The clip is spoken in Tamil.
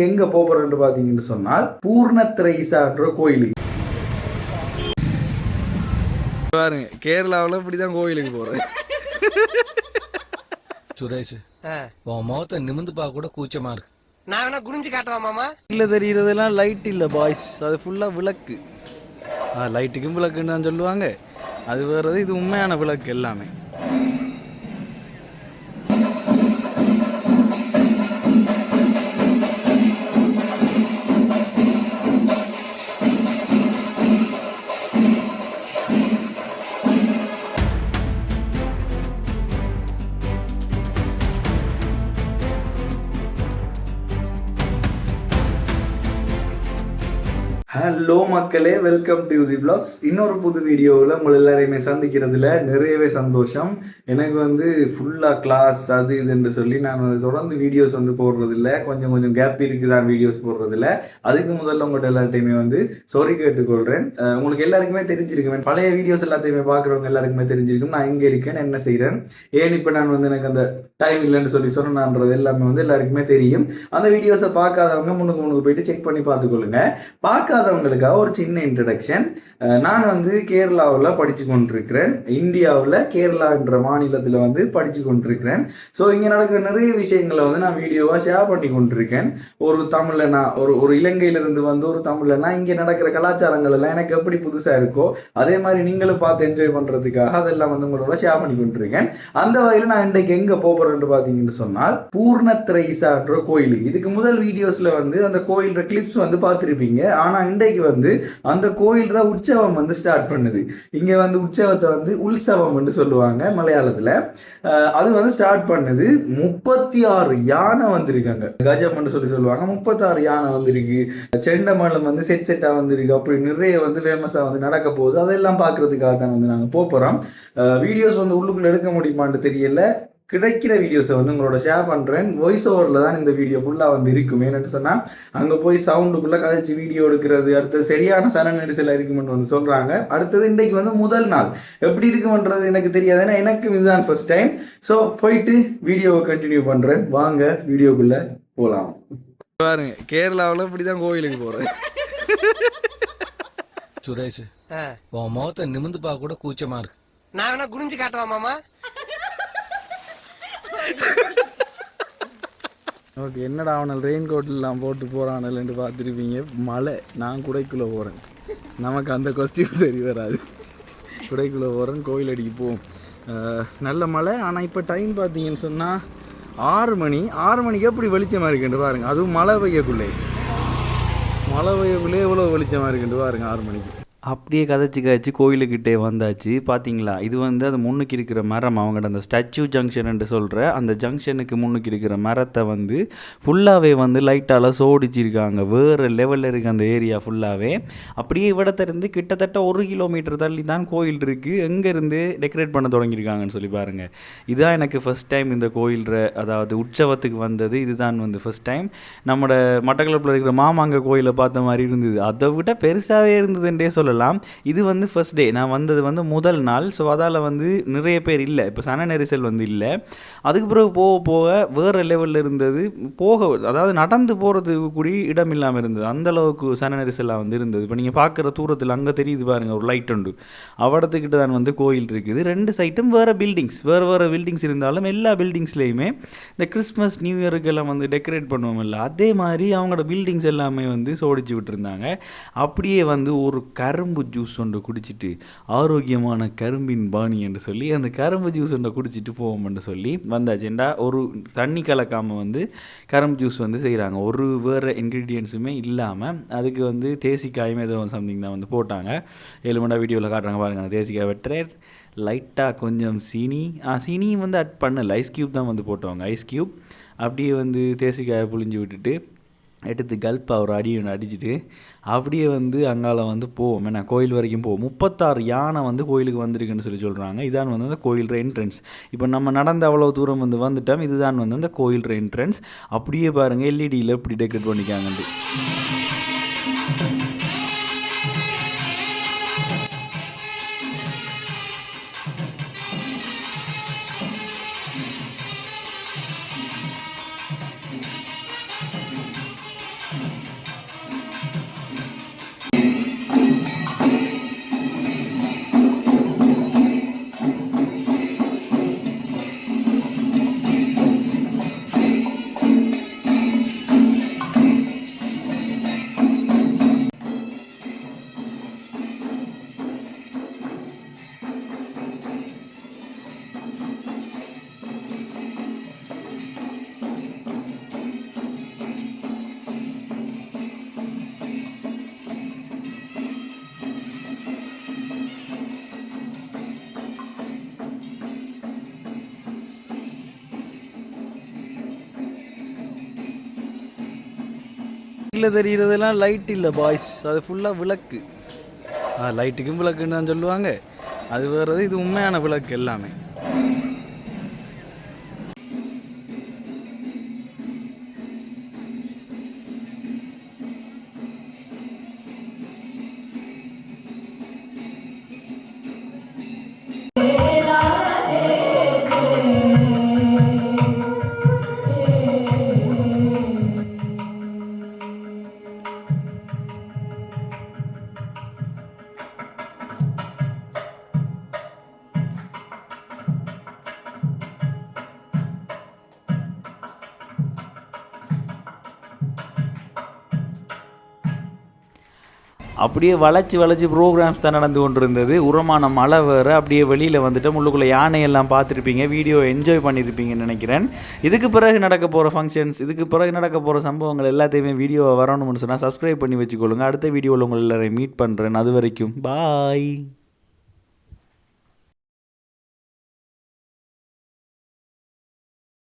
எங்க போறோம்னு பாத்தீங்கன்னு சொன்னால் பூர்ணத்ரைசான்ற கோயிலுக்கு பாருங்க. கேரளாவில் இப்படிதான் கோயிலுக்கு போறேன். சுரேஷ் உன் முகத்தை நிமிந்து பார்க்க கூட கூச்சமா இருக்கு. நான் வேணா குனிஞ்சு காட்டுவா மாமா. இல்ல தெரியறதெல்லாம் லைட் இல்ல பாய்ஸ், அது ஃபுல்லா விளக்கு. லைட்டுக்கும் விளக்குன்னு தான் சொல்லுவாங்க. அது வேறது, இது உண்மையான விளக்கு எல்லாமே. ஹலோ மக்களே, வெல்கம் டு தி vlogs. இன்னொரு புது வீடியோவில் உங்களை எல்லாரையுமே சந்திக்கிறதுல நிறையவே சந்தோஷம். எனக்கு ஃபுல்லாக கிளாஸ் அது இதுன்னு சொல்லி நான் தொடர்ந்து வீடியோஸ் போடுறதில்ல. கொஞ்சம் கொஞ்சம் கேப் இருக்குதான் வீடியோஸ் போடுறதில்ல. அதுக்கு முதல்ல உங்கள்கிட்ட எல்லாத்தையுமே சாரி கேட்டுக்கொள்கிறேன். உங்களுக்கு எல்லாருக்குமே தெரிஞ்சிருக்கேன், பழைய வீடியோஸ் எல்லாத்தையுமே பார்க்குறவங்க எல்லாருக்குமே தெரிஞ்சிருக்கும் நான் எங்கே இருக்கேன், என்ன செய்கிறேன், ஏன் இப்போ நான் எனக்கு அந்த டைம் இல்லைன்னு சொல்லி சொன்னான்றது எல்லாமே எல்லாருக்குமே தெரியும். அந்த வீடியோஸை பார்க்காதவங்க முன்னுக்கு போயிட்டு செக் பண்ணி பார்த்துக்கொள்ளுங்க. பார்க்காதவங்களுக்காக ஒரு சின்ன இன்ட்ரடக்ஷன். நான் கேரளாவில் படித்து கொண்டிருக்கிறேன். இந்தியாவில் கேரளான்ற மாநிலத்தில் படித்து கொண்டிருக்கிறேன். ஸோ இங்கே நடக்கிற நிறைய விஷயங்களை நான் வீடியோவாக ஷேர் பண்ணி கொண்டிருக்கேன். ஒரு தமிழனா, ஒரு இலங்கையிலிருந்து ஒரு தமிழனா இங்கே நடக்கிற கலாச்சாரங்கள் எல்லாம் எனக்கு எப்படி புதுசாக இருக்கோ அதே மாதிரி நீங்களும் பார்த்து என்ஜாய் பண்ணுறதுக்காக அதெல்லாம் உங்களோட ஷேர் பண்ணி கொண்டிருக்கேன். அந்த வகையில் நான் இன்றைக்கு எங்கே போகிறேன்னு பார்த்தீங்கன்னு சொன்னால் பூர்ணத்ரைசான்ற கோயிலுக்கு. இதுக்கு முதல் வீடியோஸில் அந்த கோயிலோட கிளிப்ஸ் பார்த்துருப்பீங்க. ஆனால் இன்றைக்கு அந்த கோயில் தான் உற்சவம் ஸ்டார்ட் பண்ணுது. இங்கே உற்சவத்தை உற்சவம் சொல்லுவாங்க மலையாளத்தில். அது ஸ்டார்ட் பண்ணுது. 36 யானை வந்திருக்காங்க. கஜம் சொல்லுவாங்க. 36 யானை வந்திருக்கு. செண்டமலம் செட்டா வந்திருக்கு. அப்படி நிறைய ஃபேமஸா நடக்க போகுது. அதெல்லாம் பார்க்கறதுக்காக தான் நாங்கள் போகிறோம். வீடியோஸ் உள்ளுக்குள்ள எடுக்க முடியுமான்னு தெரியல. கிடைக்கிற வீடியோஸை உங்களோட ஷேர் பண்ணுறேன். வாய்ஸ் ஓவரில் தான் இந்த வீடியோ ஃபுல்லாக இருக்கும். ஏன்னு சொன்னால் அங்கே போய் சவுண்டுக்குள்ளே கதைச்சி வீடியோ எடுக்கிறது, அடுத்தது சரியான சன நெரிசலாக இருக்குமென்னு சொல்கிறாங்க. அடுத்தது இன்றைக்கு முதல் நாள் எப்படி இருக்குமென்றது எனக்கு தெரியாது, ஏன்னா எனக்கு இதுதான் ஃபர்ஸ்ட் டைம். ஸோ போயிட்டு வீடியோவை கண்டினியூ பண்ணுறேன். வாங்க வீடியோக்குள்ளே போகலாம். பாருங்க, கேரளாவில் இப்படி தான் கோயிலுக்கு போகிறேன். சுரேஷ் உன் முகத்தை நிமிந்து பார்க்க கூட கூச்சமா இருக்கு. நான் வேணா குனிஞ்சு காட்டுவா மாமா. ஓகே, என்னடா அவனால் ரெயின் கோட்லாம் போட்டு போகிறானு பார்த்துருப்பீங்க. மழை, நான் குடைக்குள்ளே போகிறேன். நமக்கு அந்த கொஸ்டியூம் சரி வராது. குடைக்குள்ளே போகிறேன், கோயில் அடிக்கு போவோம். நல்ல மழை. ஆனால் இப்போ டைம் பார்த்தீங்கன்னு சொன்னால் 6 மணி. 6 மணிக்கு எப்படி வெளிச்சமாக இருக்குன்னு பாருங்கள். அதுவும் மழை பெய்யக்குள்ளே எவ்வளோ வெளிச்சமாக இருக்குன்னு பாருங்கள். 6 மணிக்கு அப்படியே கதைச்சி கோயிலுக்கிட்டே வந்தாச்சு. பார்த்தீங்களா, இது அது முன்னுக்கு இருக்கிற மரம், அவங்கள்ட்ட அந்த ஸ்டாச்சு ஜங்ஷன் சொல்கிற அந்த ஜங்ஷனுக்கு முன்னுக்கு இருக்கிற மரத்தை ஃபுல்லாகவே லைட்டால் சோடிச்சிருக்காங்க. வேறு லெவலில் இருக்குது அந்த ஏரியா ஃபுல்லாகவே. அப்படியே இவிடத்திலிருந்து கிட்டத்தட்ட 1 கிலோமீட்டர் தள்ளி தான் கோயில் இருக்குது. எங்கேருந்து டெக்கரேட் பண்ண தொடங்கியிருக்காங்கன்னு சொல்லி பாருங்கள். இதுதான் எனக்கு ஃபஸ்ட் டைம் இந்த கோயில்ற, அதாவது உற்சவத்துக்கு வந்தது. இதுதான் ஃபஸ்ட் டைம். நம்மளோட மட்டக்களப்பில் இருக்கிற மாமாங்க கோயிலை பார்த்த மாதிரி இருந்தது. அதை விட பெருசாகவே இருந்ததுன்றே சொல்லலாம். இது ஃபர்ஸ்ட் டே. நான் வந்தது முதல் நாள். ஸோ அதால் நிறைய பேர் இல்லை. இப்போ சன நெரிசல் இல்லை. அதுக்கு பிறகு போக போக வேறு லெவலில் இருந்தது. அதாவது நடந்து போகிறதுக்கு கூட இடம் இல்லாமல் இருந்தது. அந்தளவுக்கு சன நெரிசலாக இருந்தது. இப்போ நீங்கள் பார்க்குற தூரத்தில் அங்கே தெரியுது பாருங்கள், ஒரு லைட் உண்டு. அவடத்துக்கிட்ட தான் கோயில் இருக்குது. 2 சைட்டும் வேறு பில்டிங்ஸ் இருந்தாலும் எல்லா பில்டிங்ஸ்லேயுமே இந்த கிறிஸ்மஸ் நியூ இயருக்கெல்லாம் டெக்கரேட் பண்ணுவோம் இல்லை, அதே மாதிரி அவங்களோட பில்டிங்ஸ் எல்லாமே சோடிச்சு விட்டுருந்தாங்க. அப்படியே ஒரு கரும்பு ஜூஸ் ஒன்று குடிச்சிட்டு, ஆரோக்கியமான கரும்பின் பாணி என்று சொல்லி அந்த கரும்பு ஜூஸ் ஒன்றை குடிச்சிட்டு போவோம்னு சொல்லி வந்தாச்சுண்டா. ஒரு தண்ணி கலக்காமல் கரும்பு ஜூஸ் செய்கிறாங்க. ஒரு வேறு இன்க்ரீடியன்ஸுமே இல்லாமல். அதுக்கு தேசிக்காயும் ஏதோ சம்திங் தான் போட்டாங்க. 7 மணி வீடியோவில் காட்டுறாங்க பாருங்கள். அந்த தேசிக்காய் வெட்டுறேன், லைட்டாக கொஞ்சம் சீனியும் அட் பண்ணல, ஐஸ் க்யூப் தான் போட்டவங்க. ஐஸ் க்யூப் அப்படியே தேசிக்காயை புழிஞ்சு விட்டுட்டு எடுத்து கல்ப்பாக ஒரு அடி ஒன்று அடிச்சுட்டு அப்படியே அங்கால போவோம். ஏன்னா கோயில் வரைக்கும் போவோம். 36 யானை கோயிலுக்கு வந்திருக்குன்னு சொல்லி சொல்கிறாங்க. இதான் அந்த கோயில் என்ட்ரன்ஸ். இப்போ நம்ம நடந்த அவ்வளோ தூரம் வந்துட்டோம். இதுதான் அந்த கோயில் என்ட்ரன்ஸ். அப்படியே பாருங்கள், எல்இடியில் எப்படி டெக்கரேட் பண்ணிக்காங்கன்ட்டு. பேக்கில் தெரிகிறதெல்லாம் லைட் இல்லை பாய்ஸ், அது ஃபுல்லாக விளக்கு. லைட்டுக்கும் விளக்குன்னு தான் சொல்லுவாங்க, அது வேறது, இது உண்மையான விளக்கு எல்லாமே. அப்படியே வளைச்சி ப்ரோக்ராம்ஸ் தான் நடந்து கொண்டு இருந்தது. உரமான மழை வேறு. அப்படியே வெளியில் வந்துட்டு உள்ளுக்குள்ளே யானையெல்லாம் பார்த்துருப்பீங்க, வீடியோ என்ஜாய் பண்ணியிருப்பீங்கன்னு நினைக்கிறேன். இதுக்கு பிறகு நடக்க போகிற ஃபங்க்ஷன்ஸ், இதுக்கு பிறகு நடக்க போகிற சம்பவங்கள் எல்லாத்தையுமே வீடியோ வரணும்னு சொன்னால் சப்ஸ்கிரைப் பண்ணி வச்சுக்கொள்ளுங்க. அடுத்த வீடியோவில் உங்களை எல்லாரையும் மீட் பண்ணுறேன். அது வரைக்கும் பாய்.